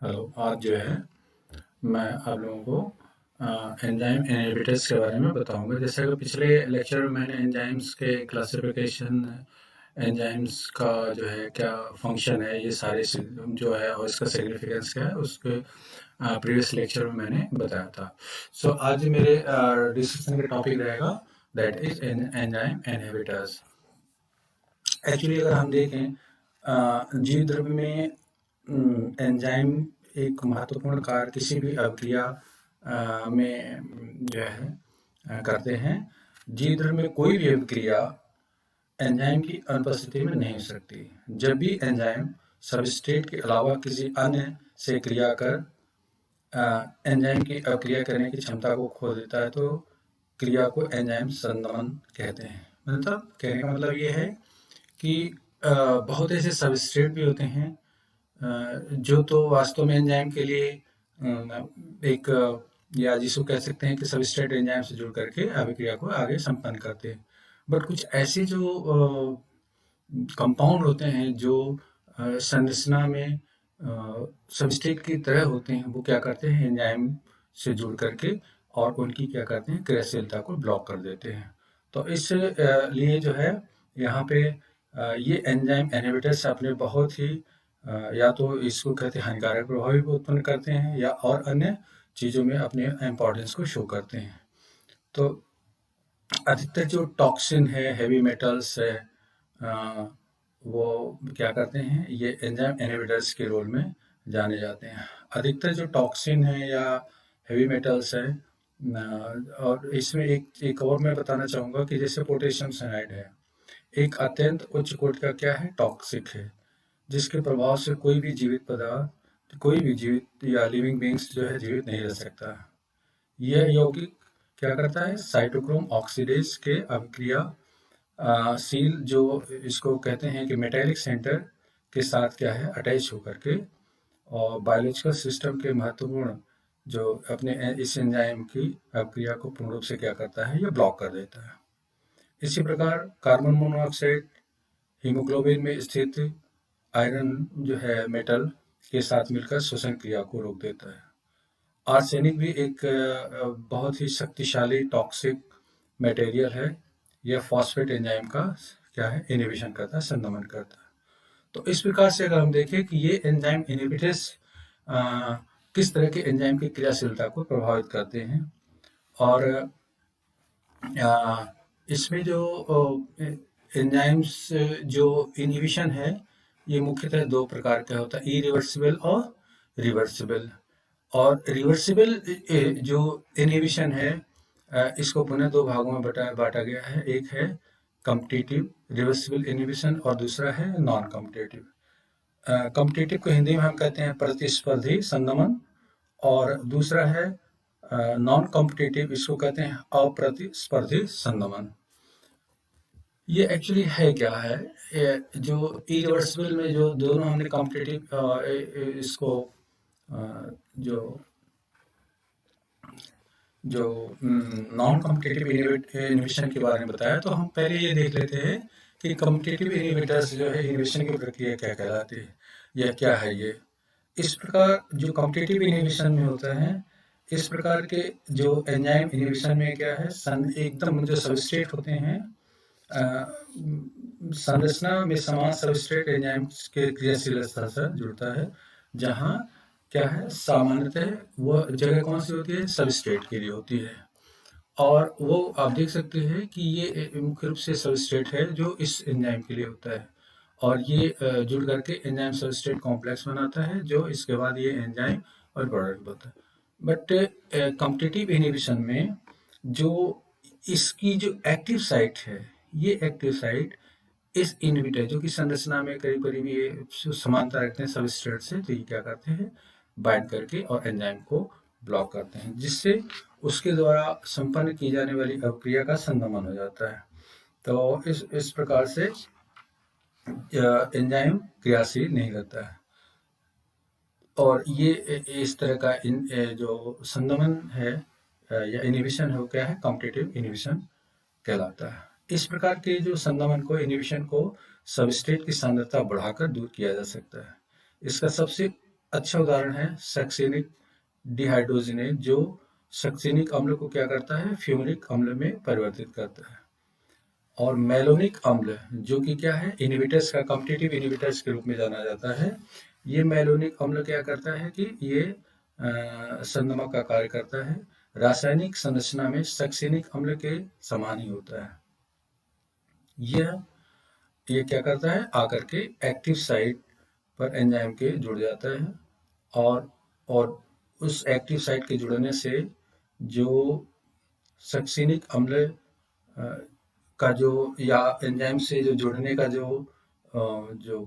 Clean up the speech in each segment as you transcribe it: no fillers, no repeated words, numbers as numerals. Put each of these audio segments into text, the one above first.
Hello, आज जो है मैं आप लोगों को एंजाइम इनहिबिटर्स के बारे में बताऊंगा। जैसे कि पिछले लेक्चर में मैंने एंजाइम्स के क्लासिफिकेशन, एंजाइम्स का जो है क्या फंक्शन है, ये सारे जो है और इसका सिग्निफिकेंस क्या है, उसके प्रीवियस लेक्चर में मैंने बताया था। सो आज मेरे डिस्कशन का टॉपिक रहेगा that is enzyme inhibitors. Actually अगर हम देखें जीव द्रव्य में एंजाइम एक महत्वपूर्ण कार्य किसी भी अभिक्रिया में जो है करते हैं। जीव द्रव्य में कोई भी अभिक्रिया एंजाइम की अनुपस्थिति में नहीं हो सकती। जब भी एंजाइम सबस्ट्रेट के अलावा किसी अन्य से क्रिया कर एंजाइम की अभिक्रिया करने की क्षमता को खो देता है तो क्रिया को एंजाइम संदमन कहते हैं। मतलब कहने का मतलब ये है कि बहुत ऐसे सबस्ट्रेट भी होते हैं जो तो वास्तव में एंजाइम के लिए एक या जिसको कह सकते हैं कि सबस्ट्रेट एंजाइम से जुड़ करके अभिक्रिया को आगे संपन्न करते हैं। बट कुछ ऐसे जो कंपाउंड होते हैं जो संरचना में सबस्ट्रेट की तरह होते हैं, वो क्या करते हैं एंजाइम से जुड़ करके और उनकी क्या करते हैं क्रियाशीलता को ब्लॉक कर देते हैं। तो इस लिए जो है यहाँ पे ये एंजाइम इनहिबिटर्स अपने बहुत ही या तो इसको कहते हैं हानिकारक प्रभाव भी उत्पन्न करते हैं या और अन्य चीज़ों में अपने इम्पोर्टेंस को शो करते हैं। तो अधिकतर जो टॉक्सिन है, हेवी मेटल्स है, वो क्या करते हैं ये एंजाइम इनहिबिटर्स के रोल में जाने जाते हैं। अधिकतर जो टॉक्सिन है या हेवी मेटल्स है और इसमें एक और मैं बताना चाहूँगा कि जैसे पोटेशियम साइनाइड है, एक अत्यंत उच्च कोटि का क्या है टॉक्सिक है, जिसके प्रभाव से कोई भी जीवित पदार्थ, कोई भी जीवित या लिविंग बींग्स जो है जीवित नहीं रह सकता। यह यौगिक क्या करता है साइटोक्रोम ऑक्सीडेज के अभिक्रिया सील जो इसको कहते हैं कि मेटालिक सेंटर के साथ क्या है अटैच होकर के और बायोलॉजिकल सिस्टम के महत्वपूर्ण जो अपने इस एंजाइम की अभिक्रिया को पूर्ण रूप से क्या करता है ये ब्लॉक कर देता है। इसी प्रकार कार्बन मोनोऑक्साइड हीमोग्लोबिन में स्थित आयरन जो है मेटल के साथ मिलकर श्वसन क्रिया को रोक देता है। आर्सेनिक भी एक बहुत ही शक्तिशाली टॉक्सिक मटेरियल है। यह फॉस्फेट एंजाइम का क्या है इनहिबिशन करता है, संदमन करता है। तो इस प्रकार से अगर हम देखें कि ये एंजाइम इनहिबिटर्स किस तरह के एंजाइम की क्रियाशीलता को प्रभावित करते हैं और इसमें जो एंजाइम्स जो इनहिबिशन है ये मुख्यतः दो प्रकार का होता है, इरिवर्सिबल और रिवर्सिबल। और रिवर्सिबल जो इनहिबिशन है इसको पुनः दो भागों में बांटा गया है। एक है कम्पिटिटिव रिवर्सिबल इनहिबिशन और दूसरा है नॉन कम्पिटिटिव। कम्पिटिटिव को हिंदी में हम कहते हैं प्रतिस्पर्धी संदमन और दूसरा है नॉन कॉम्पिटिटिव, इसको कहते हैं अप्रतिस्पर्धी संदमन। ये एक्चुअली है क्या है जो इरिवर्सिबल में जो दोनों हमने कॉम्पिटिटिव इसको जो जो नॉन कॉम्पिटिटिव इनहिबिशन के बारे में बताया, तो हम पहले ये देख लेते हैं कि कॉम्पिटिटिव इनहिबिटर्स जो है इनहिबिशन की प्रक्रिया क्या कहलाती है या क्या है ये। इस प्रकार जो कॉम्पिटिटिव इनहिबिशन में होता है, इस प्रकार के जो एंजाइम इनहिबिशन में क्या है एकदम जो सबस्ट्रेट होते हैं संरचना में समान सबस्ट्रेट एंजाइम के क्रियाशीलता से जुड़ता है, जहाँ क्या है सामान्यतः वह जगह कौन सी होती है सबस्ट्रेट के लिए होती है। और वो आप देख सकते हैं कि ये मुख्य रूप से सबस्ट्रेट है जो इस एंजाइम के लिए होता है और ये जुड़ करके एंजाइम सबस्ट्रेट कॉम्प्लेक्स बनाता है जो इसके बाद ये एंजाइम और प्रोडक्ट बनता है। बट कॉम्पिटिटिव इनहिबिशन में जो इसकी जो एक्टिव साइट है, ये एक्टिव साइट इस इनहिबिटर जो कि संरचना में करीब करीब ये समानता रखते हैं सबस्ट्रेट से, तो ये क्या करते हैं बाइंड करके और एंजाइम को ब्लॉक करते हैं, जिससे उसके द्वारा संपन्न की जाने वाली अभिक्रिया का संदमन हो जाता है। तो इस प्रकार से एंजाइम क्रियाशील नहीं रहता है और ये इस तरह का जो संदमन है या इनहिबिशन है वो क्या है कॉम्पिटिटिव इनहिबिशन कहलाता है। इस प्रकार के जो संदमन को इनहिबिशन को सबस्ट्रेट की सांद्रता बढ़ाकर दूर किया जा सकता है। इसका सबसे अच्छा उदाहरण है सक्सेनिक डिहाइड्रोजनेज, जो सक्सेनिक अम्ल को क्या करता है, फ्यूरिक अम्ल में परिवर्तित करता है। और मेलोनिक अम्ल जो कि क्या है, इनहिबिटर्स का कॉम्पिटिटिव इनहिबिटर्स के रूप में जाना जाता है। ये मेलोनिक अम्ल क्या करता है कि ये संदमक का कार्य करता है। रासायनिक संरचना में सक्सेनिक अम्ल के समान ही होता है। ये क्या करता है, आकर के एक्टिव साइट पर एंजाइम के जुड़ जाता है, और उस एक्टिव साइट के जुड़ने से जो सक्सेनिक अम्ल का जो या एंजाइम से जो जुड़ने का जो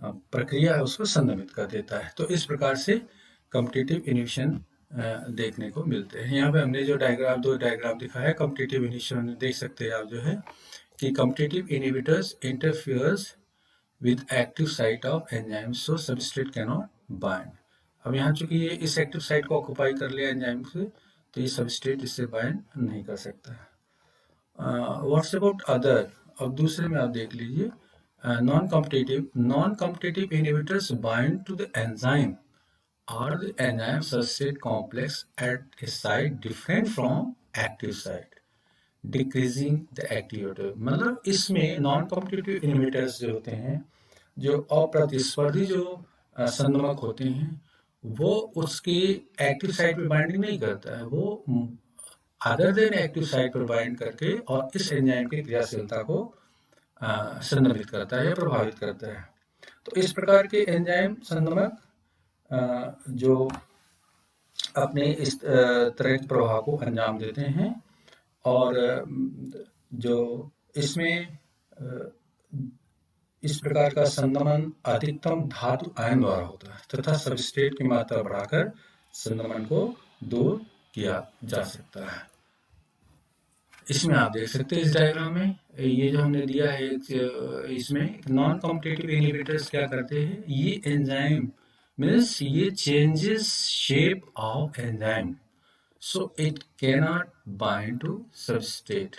प्रक्रिया है उसको संदमित कर देता है। तो इस प्रकार से कॉम्पिटिटिव इन्हिबिशन देखने को मिलते हैं। यहाँ पे हमने जो दो डायग्राम दिखाया है कॉम्पिटिटिव इन्हिबिशन, देख सकते हैं आप जो है कि competitive inhibitors interferes with active site of enzyme so substrate can not bind. अब यहाँ चूंकि ये इस एक्टिव साइट को ऑक्युपाई कर लिया एंजाइम से, तो ये सबस्ट्रेट इससे बाइंड नहीं कर सकता। व्हाट्स अबाउट अदर, अब दूसरे में आप देख लीजिए, non competitive inhibitors bind to the enzyme और the enzyme substrate complex at a site different from active site, decreasing the activity. मतलब इसमें नॉन कॉम्पिटिटिव इनहिबिटर्स जो होते हैं, जो अप्रतिस्पर्धी जो संदमक होते हैं, वो उसकी एक्टिव साइट पे बाइंडिंग नहीं करता है, वो अदर देन एक्टिव साइट पर बाइंड करके और इस एंजाइम की क्रियाशीलता को संदर्भित करता है या प्रभावित करता है। तो इस प्रकार के एंजाइम संदमक जो अपने इस तरह के प्रभाव को अंजाम देते हैं, और जो इसमें इस प्रकार का संदमन अधिकतम धातु आयन द्वारा होता है तथा सबस्ट्रेट की मात्रा बढ़ाकर संदमन को दूर किया जा सकता है। इसमें आप देख सकते हैं इस डायग्राम में ये जो हमने दिया है, इसमें नॉन कॉम्पिटिटिव इनहिबिटर्स क्या करते हैं, ये एंजाइम मीन्स ये changes shape of enzyme so it cannot bind to substrate.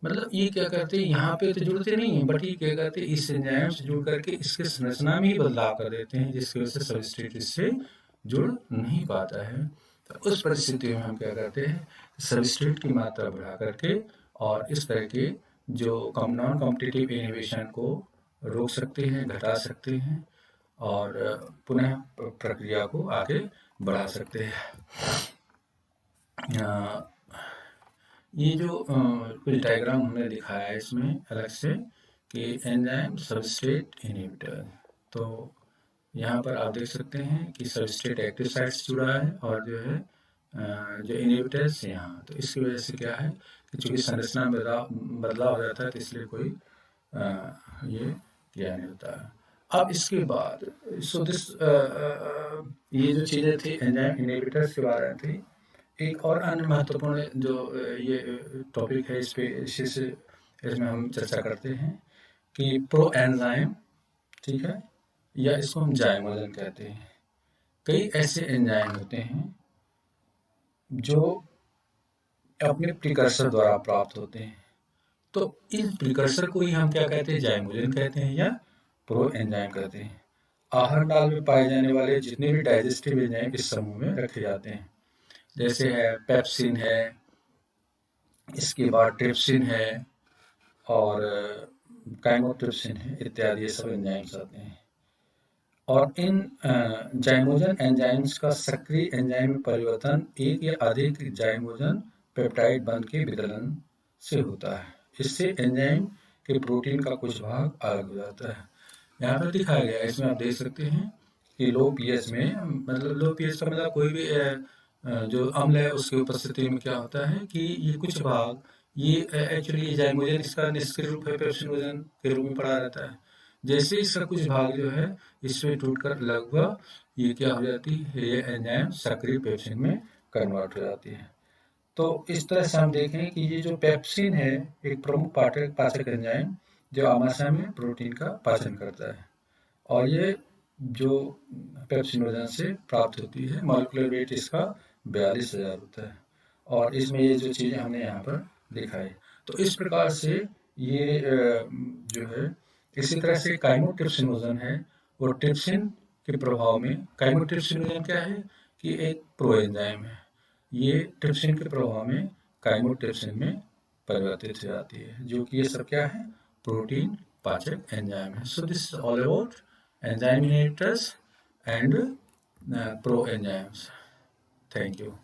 मतलब ये क्या करते हैं, यहाँ पे तो जुड़ते नहीं है, बट ये क्या करते हैं, इस एंजाइम से जुड़ करके इसके संरचना में ही बदलाव कर देते हैं, जिसकी वजह से सबस्ट्रेट इससे जुड़ नहीं पाता है। तो उस परिस्थिति में हम क्या करते हैं, सबस्ट्रेट की मात्रा बढ़ा करके और इस तरह के जो नॉन कॉम्पिटिटिव इनहिबिशन को रोक सकते हैं, घटा सकते हैं और पुनः प्रक्रिया को आगे बढ़ा सकते हैं। ये जो कुछ डायग्राम हमने दिखाया है इसमें अलग से कि एंजाइम सबस्ट्रेट इनहिबिटर, तो यहाँ पर आप देख सकते हैं कि सबस्ट्रेट एक्टिव साइट से जुड़ा है और जो है जो इनहिबिटर्स यहाँ, तो इसकी वजह से क्या है कि चूंकि संरचना में बदलाव हो जाता है, तो इसलिए कोई ये किया नहीं होता है। अब इसके बाद सो दिस ये जो चीज़ें थी एंजाइम इनहिबिटर्स के बारे में थी। एक और अन्य महत्वपूर्ण जो ये टॉपिक है, इस पे इसमें हम चर्चा करते हैं कि प्रो एंजाइम, ठीक है, या इसको हम जाइमोजन कहते हैं। कई ऐसे एंजाइम होते हैं जो अपने प्रिकर्सर द्वारा प्राप्त होते हैं, तो इन प्रिकर्सर को ही हम क्या कहते हैं, जाइमोजन कहते हैं या प्रो एंजाइम कहते हैं। आहार नाल में पाए जाने वाले जितने भी डाइजेस्टिव एंजाइम इस समूह में रखे जाते हैं, जैसे है पेप्सिन है, इसके बाद ट्रिप्सिन है और काइमोट्रिप्सिन है इत्यादि, ये सब एंजाइम्स आते हैं। और इन जाइमोजन एंजाइम्स का सक्रिय एंजाइम में परिवर्तन एक या अधिक जाइमोजन पेप्टाइड बंध के विदलन से होता है। इससे एंजाइम के प्रोटीन का कुछ भाग अलग हो जाता है। यहाँ पर दिखाया गया है, इसमें आप देख सकते हैं कि लो पीएच में, मतलब लो पीएच का मतलब कोई भी जो अम्ल है उसकी उपस्थिति में क्या होता है कि ये कुछ भाग, ये एक्चुअली जाइमोजन इसका निष्क्रिय रूप है, पेप्सिनोजन के रूप में पड़ा रहता है। जैसे इसका कुछ भाग जो है इसमें टूटकर लगभग ये क्या हो जाती है, ये एंजाइम सक्रिय पेप्सिन में कन्वर्ट हो जाती है। तो इस तरह से हम देखें कि ये जो पेप्सिन है एक प्रमुख पाचक एंजाइम जो आमाशय में प्रोटीन का पाचन करता है, और ये जो पेप्सिनोजन से प्राप्त होती है, मॉलिक्यूलर वेट इसका 42,000 होता है, और इसमें ये जो चीज़ें हमने यहाँ पर दिखाई। तो इस प्रकार से ये जो है, इसी तरह से काइमोट्रिप्सिनोजन है, वो ट्रिप्सिन के प्रभाव में काइमोट्रिप्सिन एंजाइम क्या है कि एक प्रो एंजाइम है, ये ट्रिप्सिन के प्रभाव में काइमोट्रिप्सिन में परिवर्तित हो जाती है, जो कि ये सब क्या है, प्रोटीन पाचक एंजाइम है। So this is all about enzyme inhibitors and pro enzymes. Thank you.